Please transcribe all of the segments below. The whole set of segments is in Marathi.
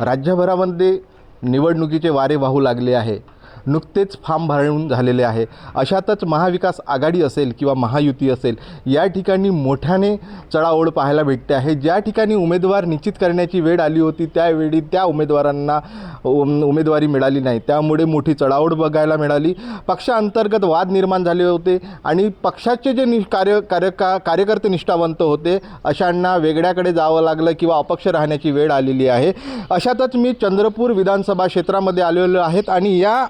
राज्यभरामध्ये निवडणुकीचे वारे वाहू लागले आहे। नुकतेच फॉर्म भरून झालेले आहे। अशातच महाविकास आघाडी असेल किंवा महायुती असेल, या ठिकाणी मोठ्याने चढाओढ पाहायला भेटते आहे। ज्या ठिकाणी उमेदवार निश्चित करण्याची वेळ आली होती त्यावेळी त्या उमेदवारांना उमेदवारी मिळाली नाही, त्यामुळे मोठी चढाओढ बघायला मिळाली। पक्षांतर्गत वाद निर्माण झाले होते आणि पक्षाचे जे कार्यकर्ते निष्ठावंत होते अशांना वेगळ्याकडे जावं लागलं किंवा अपक्ष राहण्याची वेळ आलेली आहे। अशातच मी चंद्रपूर विधानसभा क्षेत्रामध्ये आलेलो आहेत आणि या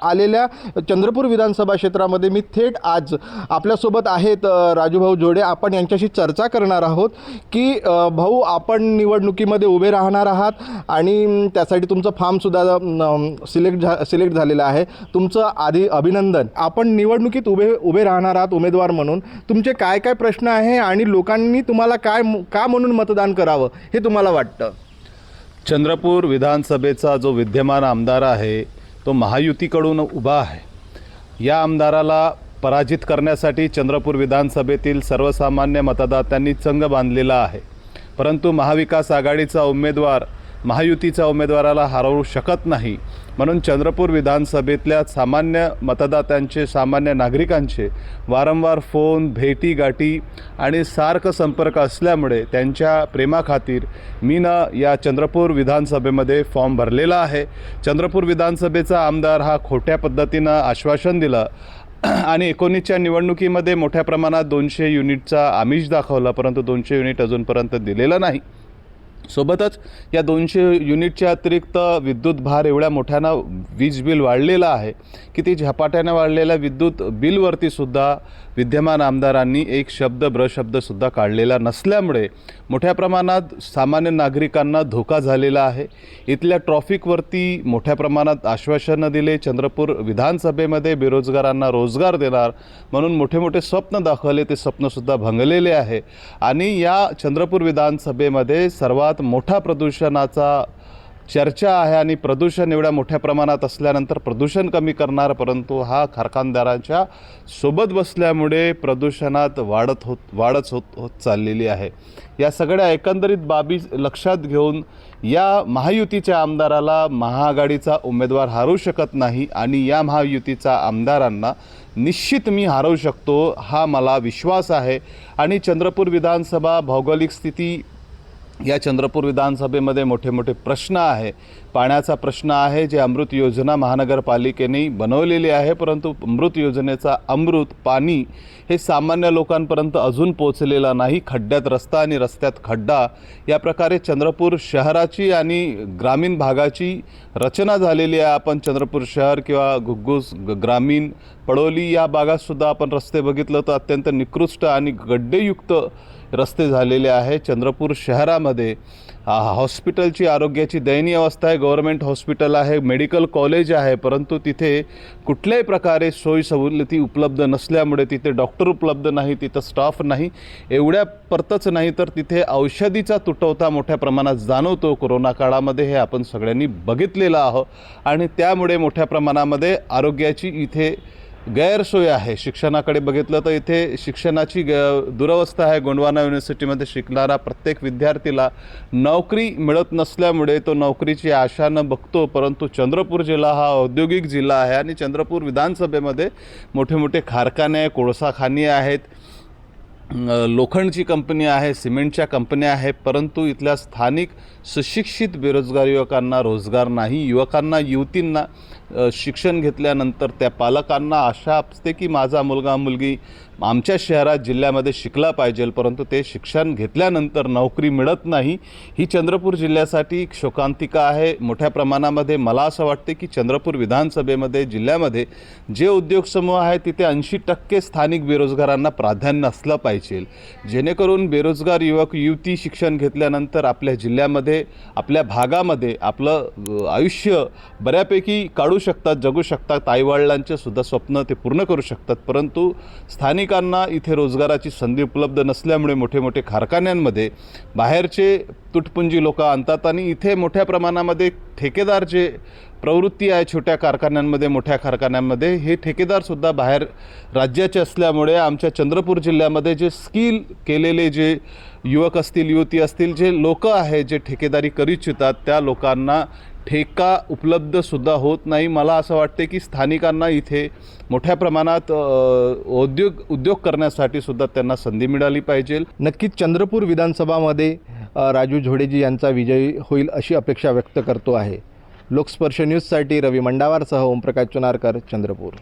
चंद्रपूर विधानसभा क्षेत्रामध्ये मी थेट आज आपल्यासोबत आहेत राजूभाऊ जोडे। आपण यांच्याशी चर्चा करणार आहोत की भाऊ, आपण निवडणुकीमध्ये उभे राहणार आहात आणि त्यासाठी तुमचं फॉर्म सुद्धा सिलेक्ट झालेलं आहे। तुमचं आधी अभिनंदन। आपण निवडणुकीत उभे राहणार आहात उमेदवार म्हणून। तुमचे काय काय प्रश्न आहे आणि लोकांनी तुम्हाला का म्हणून मतदान करावं हे तुम्हाला वाटतं? चंद्रपूर विधानसभेचा जो विद्यमान आमदार आहे तो महायुतीकडून उभा आहे। या आमदाराला पराजित करण्यासाठी चंद्रपूर विधानसभेतील सर्वसामान्य मतदात्यांनी चंग बांधलेला आहे, परंतु महाविकास आघाडीचा उमेदवार महायुतीच्या उमेदवाराला हरवू शकत नाही। म्हणून चंद्रपूर विधानसभेतल्या सामान्य मतदात्यांचे, सामान्य नागरिकांचे वारंवार फोन, भेटीगाठी आणि सारखं संपर्क असल्यामुळे त्यांच्या प्रेमाखातीर मी या चंद्रपूर विधानसभेमध्ये फॉर्म भरलेला आहे। चंद्रपूर विधानसभेचा आमदार हा खोट्या पद्धतीनं आश्वासन दिलं आणि 19च्या निवडणुकीमध्ये मोठ्या प्रमाणात 200 युनिटचा आमिष दाखवला, परंतु 200 युनिट अजूनपर्यंत दिलेलं नाही। सोबतच या 200 युनिटच्या अतिरिक्त विद्युत भार एवढ्या मोठ्यानं वीज बिल वाढलेलं आहे की ती झपाट्याने वाढलेल्या विद्युत बिलवरती सुद्धा विद्यमान आमदारांनी एक ब्रशब्दसुद्धा काढलेला नसल्यामुळे मोठ्या प्रमाणात सामान्य नागरिकांना धोका झालेला आहे। इथल्या ट्रॉफिकवरती मोठ्या प्रमाणात आश्वासनं दिले। चंद्रपूर विधानसभेमध्ये बेरोजगारांना रोजगार देणार म्हणून मोठे मोठे स्वप्न दाखवले, ते स्वप्नसुद्धा भंगलेले आहे। आणि या चंद्रपूर विधानसभेमध्ये सर्वात मोठा प्रदूषणाचा चर्चा आहे आणि प्रदूषण एवढ्या मोठ्या प्रमाणात असल्यानंतर प्रदूषण कमी करणार, परंतु हा कारखानदारांच्या सोबत बसल्यामुळे प्रदूषणात वाढच होत चाललेली आहे। या सगळ्या एकंदरीत बाबी लक्षात घेऊन या महायुतीच्या आमदाराला महाआघाडीचा उमेदवार हरवू शकत नाही आणि या महायुतीच्या आमदारांना निश्चित मी हरवू शकतो हा मला विश्वास आहे। आणि चंद्रपूर विधानसभा भौगोलिक स्थिती, या चंद्रपूर विधानसभेमध्ये मोठे मोठे प्रश्न आहे। पाण्याचा प्रश्न आहे, जे अमृत योजना महानगरपालिकेने बनवलेली आहे, परंतु अमृत योजनेचा अमृत पाणी हे सामान्य लोकांपर्यंत अजून पोहोचलेला नाही। खड्ड्यात रस्ता आणि रस्त्यात खड्डा, या प्रकारे चंद्रपूर शहराची आणि ग्रामीण भागाची रचना झालेली आहे। आपण चंद्रपूर शहर किंवा घुग्गुस, ग्रामीण, पडोली या भागातसुद्धा आपण रस्ते बघितलं तर अत्यंत निकृष्ट आणि गड्डेयुक्त रस्ते झालेले आहे। चंद्रपूर शहरामध्ये हॉस्पिटलची आरोग्याची दयनीय अवस्था आहे। गव्हर्नमेंट हॉस्पिटल आहे, मेडिकल कॉलेज आहे, परंतु तिथे कुठल्याही प्रकारे सोयी सवलती उपलब्ध नसल्यामुळे तिथे डॉक्टर उपलब्ध नाही, तिथं स्टाफ नाही। एवढ्या परतच नाही तर तिथे औषधीचा तुटवडा मोठ्या प्रमाणात जाणवतो। कोरोना काळामध्ये हे आपण सगळ्यांनी बघितलेलं आहोत आणि त्यामुळे मोठ्या प्रमाणामध्ये आरोग्याची इथे गैरसोय आहे। शिक्षणाकडे बघितलं तर इथे शिक्षणाची दुरवस्था आहे। गोंडवाना युनिव्हर्सिटीमध्ये शिकणारा प्रत्येक विद्यार्थीला नोकरी मिळत नसल्यामुळे तो नोकरीची आशा न बघतो, परंतु चंद्रपूर जिल्हा हा औद्योगिक जिल्हा आहे आणि चंद्रपूर विधानसभेमध्ये मोठे मोठे कारखाने, कोळसाखानी आहेत, लोखंडची कंपनी आहे, सिमेंटच्या कंपन्या आहेत, परंतु इथल्या स्थानिक सुशिक्षित बेरोजगार युवकांना रोजगार नाही। युवकांना, युवतींना शिक्षण घेतल्यानंतर त्या पालकांना आशा असते की माझा मुलगा मुलगी आमच्या शहरात, जिल्ह्यामध्ये शिकला पाहिजे, परंतु ते शिक्षण घेतल्यानंतर नोकरी मिळत नाही। ही चंद्रपूर जिल्ह्यासाठी एक शोकांतिका आहे मोठ्या प्रमाणामध्ये। मला असं वाटते की चंद्रपूर विधानसभेमध्ये, जिल्ह्यामध्ये जे उद्योग समूह आहे तिथे 80% स्थानिक बेरोजगारांना प्राधान्य असलं पाहिजे, जेणेकरून बेरोजगार युवक युवती शिक्षण घेतल्यानंतर आपल्या जिल्ह्यामध्ये, आपल्या भागामध्ये आपलं आयुष्य बऱ्यापैकी काढू शकतात, जगू शकतात, आईवडिलांचे सुद्धा स्वप्न ते पूर्ण करू शकतात। परंतु स्थानिकांना इथे रोजगाराची संधी उपलब्ध नसल्यामुळे मोठे मोठे कारखान्यांमध्ये बाहेरचे तुटपुंजी लोक आणतात आणि इथे मोठ्या प्रमाणामध्ये ठेकेदार जे प्रवृत्ती आहे छोट्या कारखान्यांमध्ये, मोठ्या कारखान्यांमध्ये, हे ठेकेदारसुद्धा बाहेर राज्याचे असल्यामुळे आमच्या चंद्रपूर जिल्ह्यामध्ये जे स्किल केलेले जे युवक असतील, युवती असतील, जे लोक आहे जे ठेकेदारी करू इच्छितात त्या लोकांना ठेका उपलब्धसुद्धा होत नाही. मला असं वाटते की स्थानिकांना इथे मोठ्या प्रमाणात उद्योग करण्यासाठी सुद्धा त्यांना संधी मिळाली पाहिजे. नक्कीच चंद्रपूर विधानसभामध्ये राजू झोडेजी यांचा विजय होईल अशी अपेक्षा व्यक्त करतो आहे. लोकस्पर्श न्यूजसाठी रवी मंडावारसह ओमप्रकाश चुनारकर, चंद्रपूर.